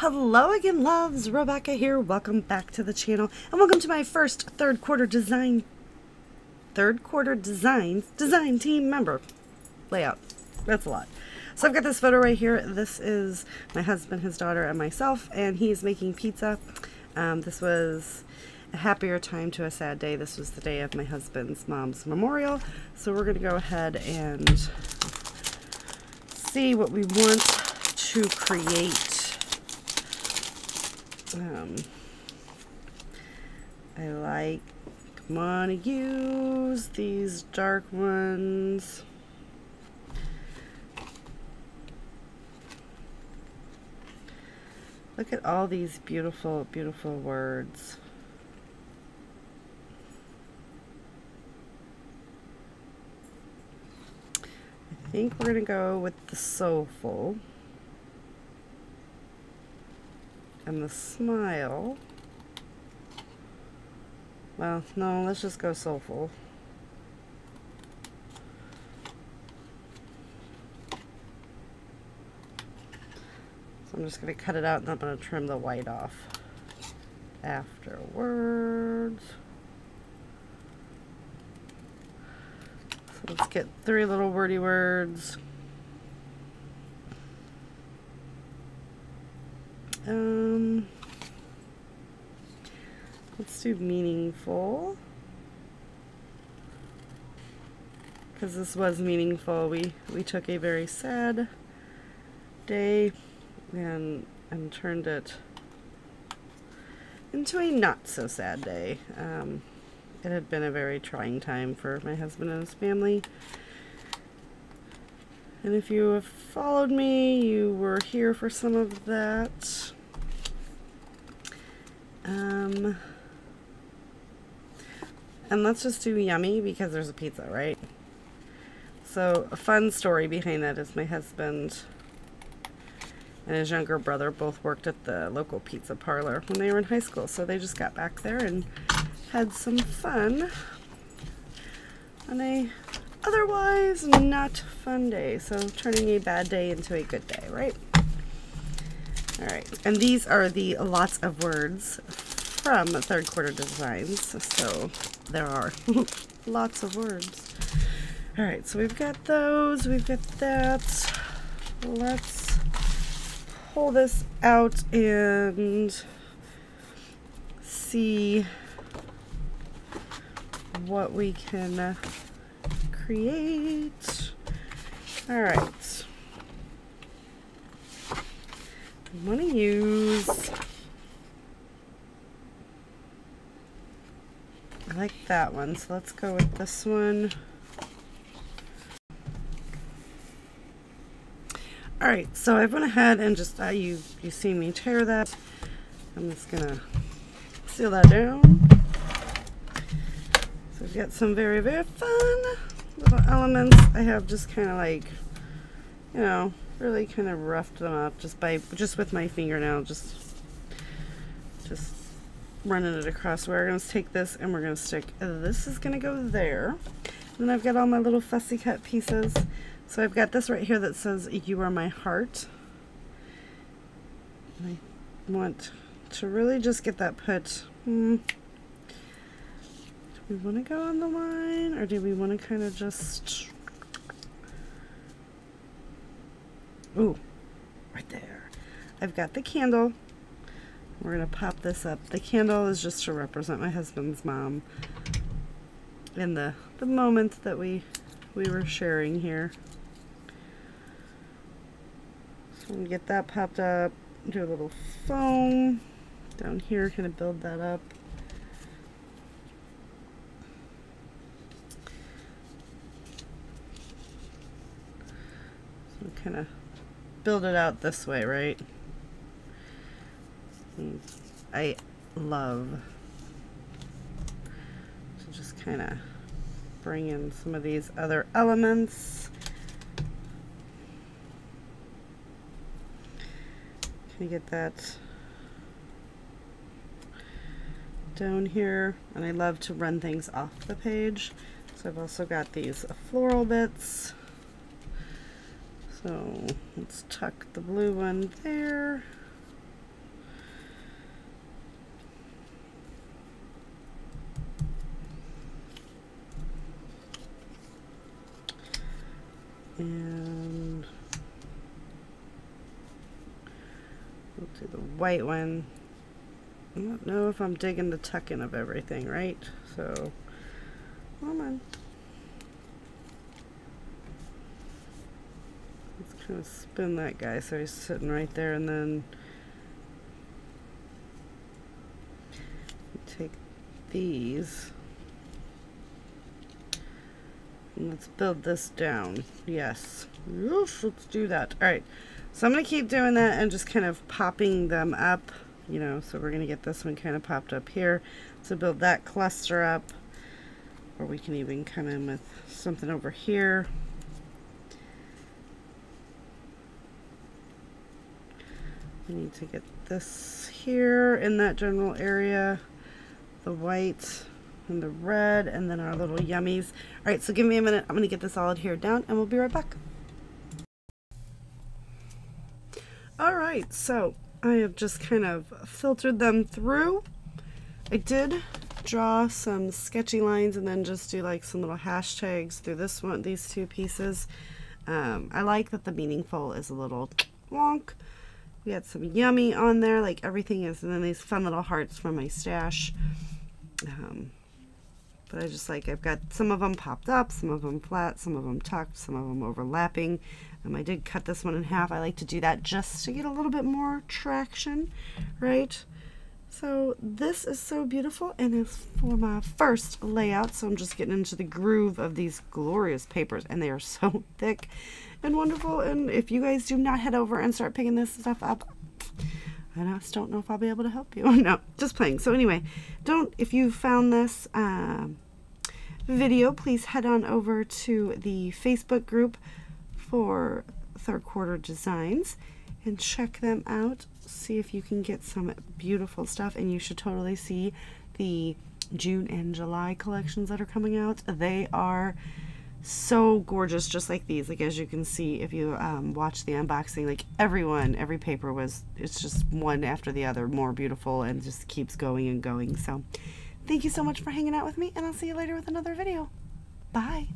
Hello again, loves. Rebecca here. Welcome back to the channel and welcome to my first third quarter design team member layout. That's a lot. So I've got this photo right here. This is my husband, his daughter, and myself, and he's making pizza. This was a happier time to a sad day. This was the day of my husband's mom's memorial. So we're going to go ahead and see what we want to create. I want to use these dark ones. Look at all these beautiful, beautiful words. I think we're going to go with the soulful and the smile. Well, no, let's just go soulful. So I'm just going to cut it out and I'm going to trim the white off afterwards. So let's get 3 little wordy words. Let's do meaningful, because this was meaningful. We took a very sad day and turned it into a not so sad day. It had been a very trying time for my husband and his family. And if you have followed me, you were here for some of that. And let's just do yummy because there's a pizza, right? So a fun story behind that is my husband and his younger brother both worked at the local pizza parlor when they were in high school. So they just got back there and had some fun on a otherwise not fun day. So turning a bad day into a good day, right? All right, and these are the lots of words from Third Quarter Designs. So there are lots of words. All right, so we've got those, we've got that. Let's pull this out and see what we can create. All right. I want to use, I like that one, so let's go with this one. All right, so I went ahead and just, you see me tear that. I'm just gonna seal that down. So we've got some very, very fun little elements. I have just kind of like, you know, really kind of roughed them up just with my fingernail, just running it across. We're going to take this and we're going to stick, this is going to go there. And then I've got all my little fussy cut pieces. So I've got this right here that says, "You are my heart." And I want to really just get that put, do we want to go on the line or do we want to kind of just, ooh, right there. I've got the candle. We're going to pop this up. The candle is just to represent my husband's mom in the moment that we were sharing here. So I'm going to get that popped up, do a little foam down here, kind of build that up. So kind of build it out this way, right? And I love to just kind of bring in some of these other elements. Can you get that down here? And I love to run things off the page. So I've also got these floral bits. So let's tuck the blue one there. And we'll do the white one. I don't know if I'm digging the tuck-in of everything, right? So, come on. Let's kind of spin that guy so he's sitting right there, and then take these. And let's build this down. Yes. Oof, let's do that. All right. So I'm going to keep doing that and just kind of popping them up. You know, so we're going to get this one kind of popped up here to build that cluster up. Or we can even come in with something over here. We need to get this here in that general area. The white and the red, and then our little yummies. All right, so give me a minute. I'm going to get this all adhered down, and we'll be right back. All right, so I have just kind of filtered them through. I did draw some sketchy lines and then just do like some little hashtags through this one, these two pieces. I like that the meaningful is a little wonk. We had some yummy on there, like everything is, and then these fun little hearts from my stash. But I just like, I've got some of them popped up, some of them flat, some of them tucked, some of them overlapping. I did cut this one in half. I like to do that just to get a little bit more traction, right? So this is so beautiful, and it's for my first layout, so I'm just getting into the groove of these glorious papers, and they are so thick and wonderful. And if you guys do not head over and start picking this stuff up, I just don't know if I'll be able to help you. No, just playing. So anyway, if you found this video, please head on over to the Facebook group for 3rd Quarter Designs and check them out. See if you can get some beautiful stuff, and you should totally see the June and July collections that are coming out. They are so gorgeous, just like these. Like, as you can see if you watch the unboxing, like every paper it's just one after the other more beautiful, and just keeps going and going. So thank you so much for hanging out with me, and I'll see you later with another video. Bye.